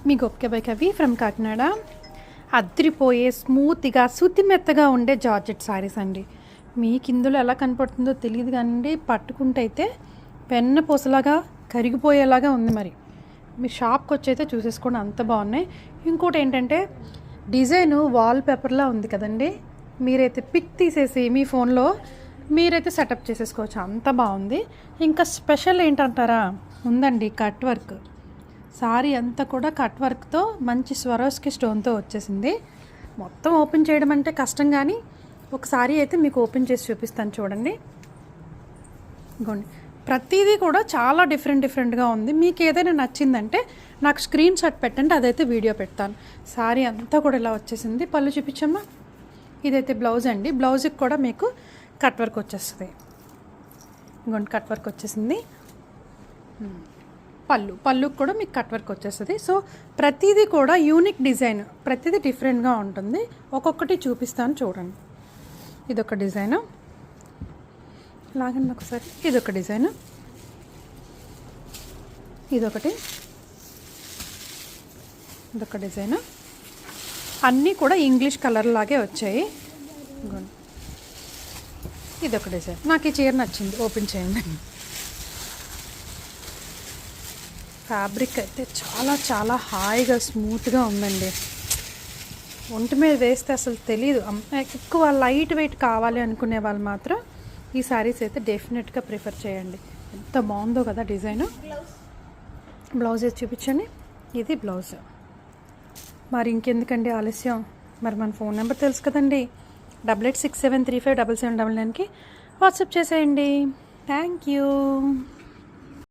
మీ గొప్ప బై కవి ఫ్రమ్ కాకినాడ. అద్రిపోయే స్మూత్గా శుద్ధి మెత్తగా ఉండే జార్జెట్ శారీస్ అండి. మీకు ఇందులో ఎలా కనపడుతుందో తెలియదు కానీ పట్టుకుంటే అయితే పెన్న పూసలాగా కరిగిపోయేలాగా ఉంది. మరి మీ షాప్కి వచ్చి అయితే చూసేసుకోండి, అంత బాగున్నాయి. ఇంకోటి ఏంటంటే డిజైను వాల్ పేపర్లా ఉంది కదండి, మీరైతే పిక్ తీసేసి మీ ఫోన్లో మీరైతే సెటప్ చేసేసుకోవచ్చు, అంత బాగుంది. ఇంకా స్పెషల్ ఏంటంటారా, ఉందండి కట్ వర్క్. సారీ అంతా కూడా కట్ వర్క్తో మంచి స్వరోస్కి స్టోన్తో వచ్చేసింది. మొత్తం ఓపెన్ చేయడం అంటే కష్టం, కానీ ఒకసారి అయితే మీకు ఓపెన్ చేసి చూపిస్తాను చూడండి. ఇగోండి, ప్రతిదీ కూడా చాలా డిఫరెంట్గా ఉంది. మీకు ఏదైనా నచ్చిందంటే నాకు స్క్రీన్ షాట్ పెట్టండి, అదైతే వీడియో పెడతాను. సారీ అంతా కూడా ఇలా వచ్చేసింది. పళ్ళు చూపించమ్మా. ఇదైతే బ్లౌజ్ అండి. బ్లౌజ్కి కూడా మీకు కట్ వర్క్ వచ్చేస్తుంది. ఇంకోటి కట్ వర్క్ వచ్చేసింది. పళ్ళుకి కూడా మీకు కట్ వర్క్ వచ్చేస్తుంది. సో ప్రతిదీ కూడా యూనిక్ డిజైన్, ప్రతిదీ డిఫరెంట్గా ఉంటుంది. ఒక్కొక్కటి చూపిస్తాను చూడండి. ఇదొక డిజైను, లాగండి ఒకసారి. ఇదొక డిజైను, ఇదొక డిజైను. అన్నీ కూడా ఇంగ్లీష్ కలర్ లాగే వచ్చాయి. ఇదొక డిజైన్. నాకు ఈ చీర నచ్చింది, ఓపెన్ చేయండి. ఫ్యాబ్రిక్ అయితే చాలా చాలా హాయిగా స్మూత్గా ఉందండి. ఒంటి మీద వేస్తే అసలు తెలియదు. ఎక్కువ లైట్ వెయిట్ కావాలి అనుకునే వాళ్ళు మాత్రం ఈ శారీస్ అయితే డెఫినెట్గా ప్రిఫర్ చేయండి. ఎంత బాగుందో కదా డిజైను. బ్లౌజ్ అయితే చూపించండి. ఇది బ్లౌజ్. మరి ఇంకెందుకండి ఆలస్యం, మరి మన ఫోన్ నెంబర్ తెలుసు కదండి, 8867357799కి వాట్సాప్ చేసేయండి. Thank you.